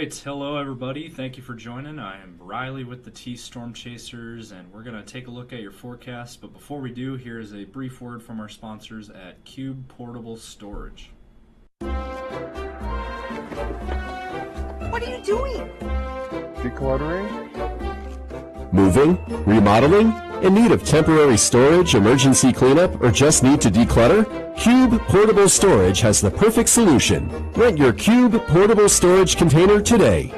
right, hello everybody. Thank you for joining. I am Riley with the T Storm Chasers, and we're going to take a look at your forecast. But before we do, here is a brief word from our sponsors at Cube Portable Storage. What are you doing? Decluttering? Moving? Remodeling? In need of temporary storage, emergency cleanup, or just need to declutter? Cube Portable Storage has the perfect solution. Rent your Cube Portable Storage container today.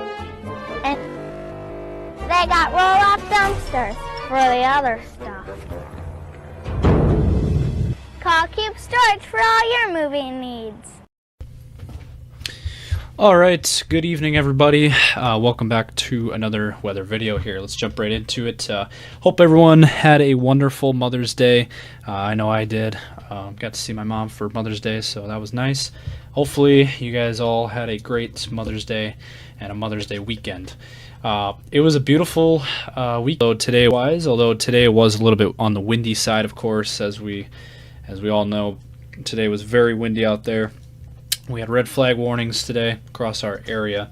And they got roll-off dumpsters for the other stuff. Call Cube Storage for all your moving needs. Alright, good evening everybody. Welcome back to another weather video here. Let's jump right into it. Hope everyone had a wonderful Mother's Day. I know I did. Got to see my mom for Mother's Day, so that was nice. Hopefully you guys all had a great Mother's Day and a Mother's Day weekend. It was a beautiful week, although today was a little bit on the windy side, of course, as we all know. Today was very windy out there. We had red flag warnings today across our area,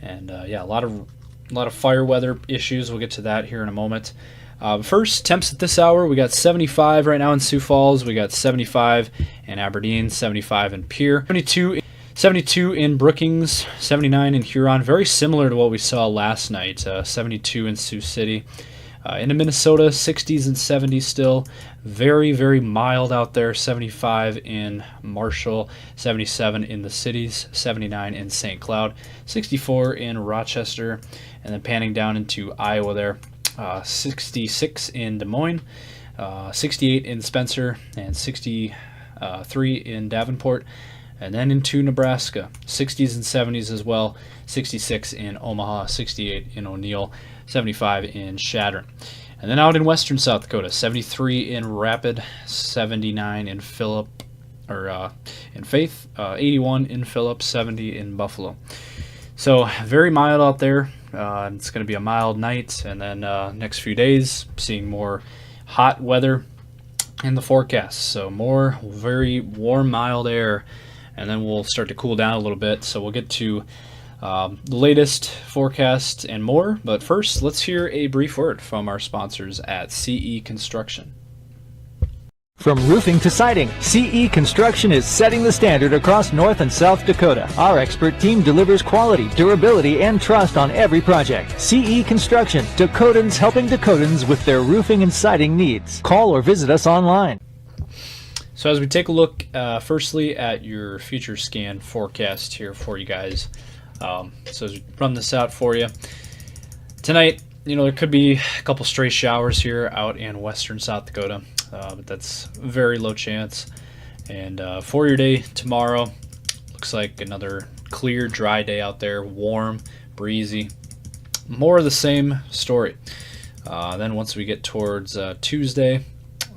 and yeah, a lot of fire weather issues. We'll get to that here in a moment. First, temps at this hour, we got 75 right now in Sioux Falls. We got 75 in Aberdeen, 75 in Pierre, 72 in Brookings, 79 in Huron. Very similar to what we saw last night. 72 in Sioux City. In Minnesota, 60s and 70s still. Very, very mild out there. 75 in Marshall, 77 in the cities, 79 in St. Cloud, 64 in Rochester, and then panning down into Iowa there. 66 in Des Moines, 68 in Spencer, and 63 in Davenport. And then into Nebraska, 60s and 70s as well, 66 in Omaha, 68 in O'Neill, 75 in Chadron. And then out in western South Dakota, 73 in Rapid, 79 in Faith, 81 in Phillips, 70 in Buffalo. So very mild out there. It's going to be a mild night, and then next few days, seeing more hot weather in the forecast. So more very warm, mild air, and then we'll start to cool down a little bit. So we'll get to the latest forecast and more. But first, let's hear a brief word from our sponsors at CE Construction. From roofing to siding, CE Construction is setting the standard across North and South Dakota. Our expert team delivers quality, durability, and trust on every project. CE Construction, Dakotans helping Dakotans with their roofing and siding needs. Call or visit us online. So as we take a look firstly at your future scan forecast here for you guys. So as we run this out for you, tonight, there could be a couple stray showers here out in western South Dakota. But that's very low chance. And for your day tomorrow, looks like another clear, dry day out there, warm, breezy. More of the same story. Then once we get towards Tuesday,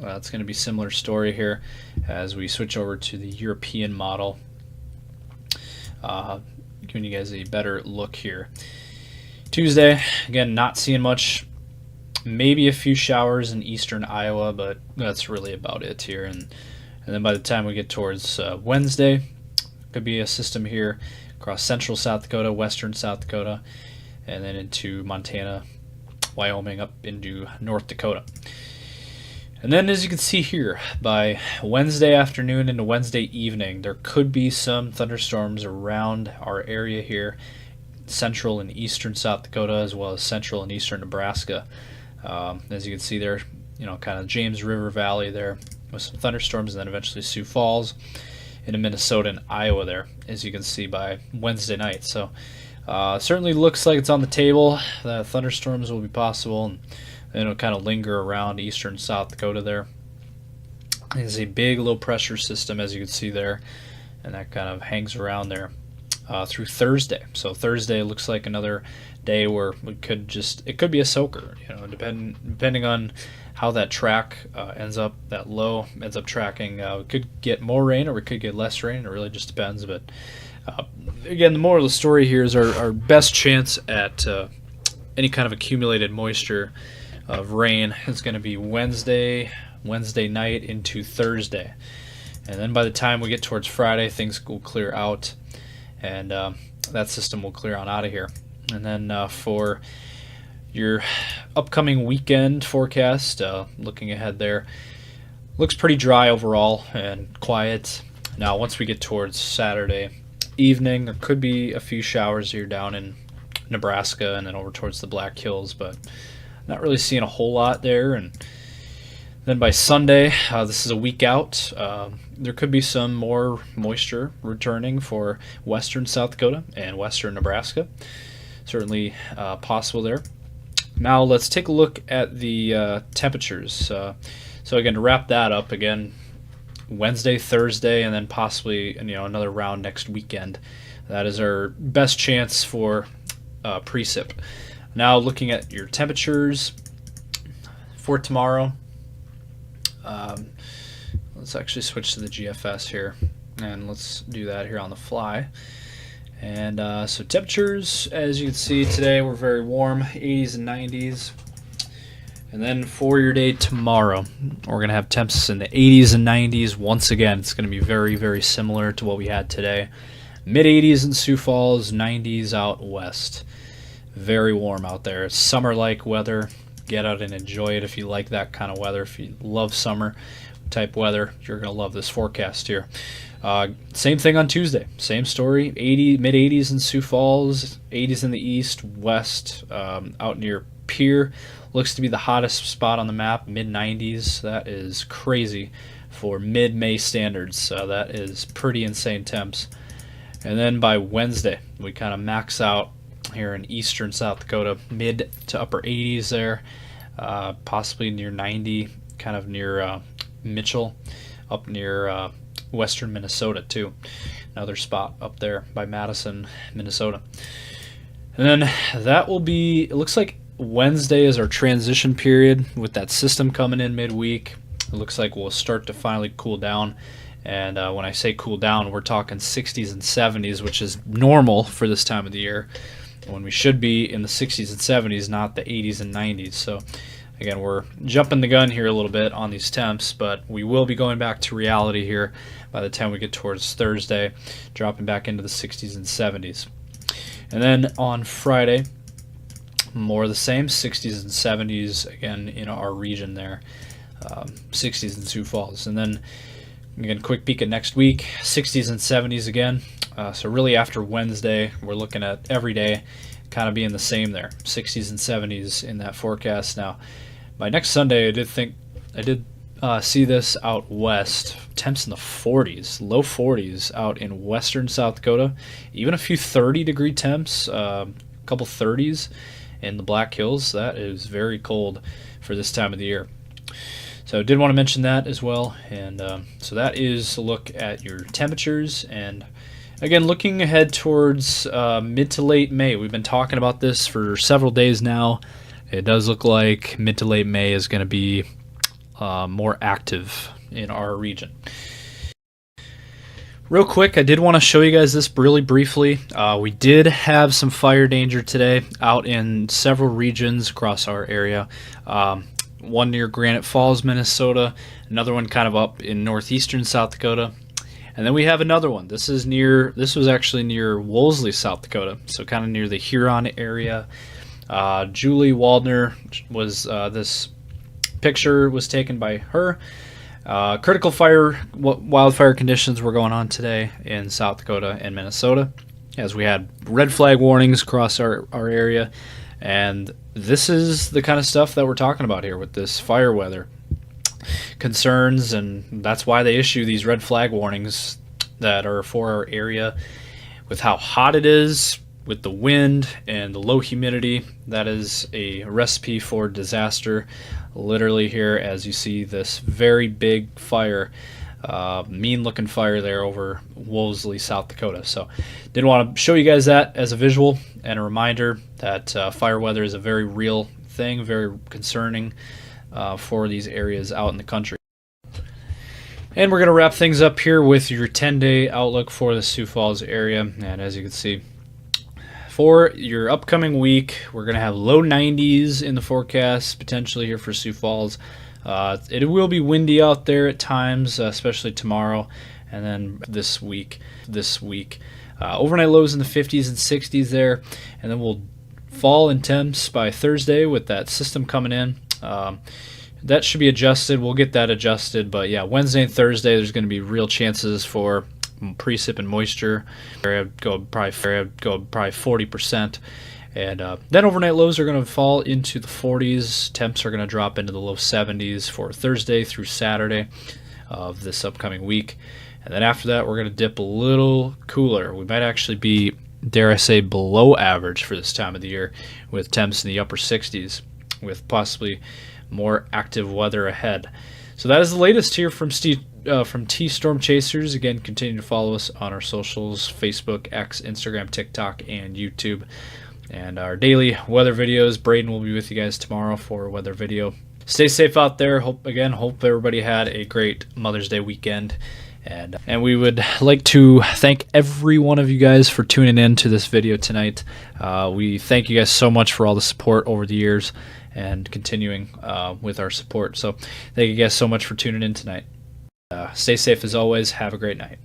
it's going to be similar story here as we switch over to the European model. Giving you guys a better look here. Tuesday, again, not seeing much. Maybe a few showers in eastern Iowa, but that's really about it here. And then by the time we get towards Wednesday, could be a system here across central South Dakota, western South Dakota, and then into Montana, Wyoming, up into North Dakota. And then as you can see here, by Wednesday afternoon into Wednesday evening, there could be some thunderstorms around our area here, central and eastern South Dakota, as well as central and eastern Nebraska. As you can see there, kind of James River Valley there with some thunderstorms, and then eventually Sioux Falls into Minnesota and Iowa there, as you can see by Wednesday night. So certainly looks like it's on the table that thunderstorms will be possible, and it'll kind of linger around eastern South Dakota there. There's a big low pressure system, as you can see there, and that kind of hangs around there through Thursday. So Thursday looks like another day where it could be a soaker, depending on how that track that low ends up tracking. We could get more rain or we could get less rain. It really just depends. But again, the moral of the story here is our best chance at any kind of accumulated moisture of rain is going to be Wednesday night into Thursday. And then by the time we get towards Friday, things will clear out. And that system will clear on out of here. And then for your upcoming weekend forecast, looking ahead there, looks pretty dry overall and quiet. Now once we get towards Saturday evening, there could be a few showers here down in Nebraska and then over towards the Black Hills, but not really seeing a whole lot there. And then by Sunday, this is a week out, there could be some more moisture returning for western South Dakota and western Nebraska. Certainly possible there. Now let's take a look at the temperatures. So again, to wrap that up, again, Wednesday, Thursday, and then possibly another round next weekend. That is our best chance for precip. Now looking at your temperatures for tomorrow. Let's actually switch to the GFS here, and let's do that here on the fly. And so temperatures, as you can see today, we're very warm, 80s and 90s. And then for your day tomorrow, we're going to have temps in the 80s and 90s. Once again, it's going to be very, very similar to what we had today. Mid-80s in Sioux Falls, 90s out west. Very warm out there. It's summer-like weather. Get out and enjoy it if you like that kind of weather. If you love summer type weather, you're going to love this forecast here. Same thing on Tuesday. Same story. Mid-80s in Sioux Falls, 80s in the east, west, out near Pierre. Looks to be the hottest spot on the map, mid-90s. That is crazy for mid-May standards. That is pretty insane temps. And then by Wednesday, we kind of max out here in eastern South Dakota, mid to upper 80s there, possibly near 90, kind of near Mitchell, up near western Minnesota too. Another spot up there by Madison, Minnesota. And then that will be, it looks like Wednesday is our transition period with that system coming in midweek. It looks like we'll start to finally cool down. And when I say cool down, we're talking 60s and 70s, which is normal for this time of the year, when we should be in the 60s and 70s, not the 80s and 90s. So again, we're jumping the gun here a little bit on these temps, but we will be going back to reality here by the time we get towards Thursday, dropping back into the 60s and 70s. And then on Friday, more of the same, 60s and 70s again in our region there, 60s in Sioux Falls. And then again, quick peek at next week, 60s and 70s again. So really after Wednesday, we're looking at every day kind of being the same there, 60s and 70s in that forecast. Now, by next Sunday, I did see this out west, temps in the 40s, low 40s out in western South Dakota, even a few 30-degree temps, a couple 30s in the Black Hills. That is very cold for this time of the year. So I did want to mention that as well. And so that is a look at your temperatures. And again, looking ahead towards mid to late May. We've been talking about this for several days now. It does look like mid to late May is going to be more active in our region. Real quick, I did want to show you guys this really briefly. We did have some fire danger today out in several regions across our area. One near Granite Falls, Minnesota, another one kind of up in northeastern South Dakota, and then we have another one. This was actually near Wolseley, South Dakota, so kind of near the Huron area. Julie Waldner was this picture was taken by her. Critical wildfire conditions were going on today in South Dakota and Minnesota, as we had red flag warnings across our area. And this is the kind of stuff that we're talking about here with this fire weather concerns, and that's why they issue these red flag warnings that are for our area. With how hot it is, with the wind and the low humidity, that is a recipe for disaster. Literally here, as you see this very big fire, mean looking fire there over Wolseley, South Dakota. So did want to show you guys that as a visual and a reminder that fire weather is a very real thing, very concerning for these areas out in the country. And we're going to wrap things up here with your 10-day outlook for the Sioux Falls area. And as you can see, for your upcoming week, we're going to have low 90s in the forecast, potentially here for Sioux Falls. It will be windy out there at times, especially tomorrow, and then this week. Overnight lows in the 50s and 60s there, and then we'll fall in temps by Thursday with that system coming in. That should be adjusted. We'll get that adjusted, but yeah, Wednesday and Thursday there's going to be real chances for precip and moisture. Go probably 40%. And then overnight lows are going to fall into the 40s. Temps are going to drop into the low 70s for Thursday through Saturday of this upcoming week. And then after that, we're going to dip a little cooler. We might actually be, dare I say, below average for this time of the year, with temps in the upper 60s, with possibly more active weather ahead. So that is the latest here from T Storm Chasers. Again, continue to follow us on our socials: Facebook, X, Instagram, TikTok, and YouTube. And our daily weather videos. Braden will be with you guys tomorrow for a weather video. Stay safe out there. Hope everybody had a great Mother's Day weekend. And we would like to thank every one of you guys for tuning in to this video tonight. We thank you guys so much for all the support over the years and continuing with our support. So thank you guys so much for tuning in tonight. Stay safe as always. Have a great night.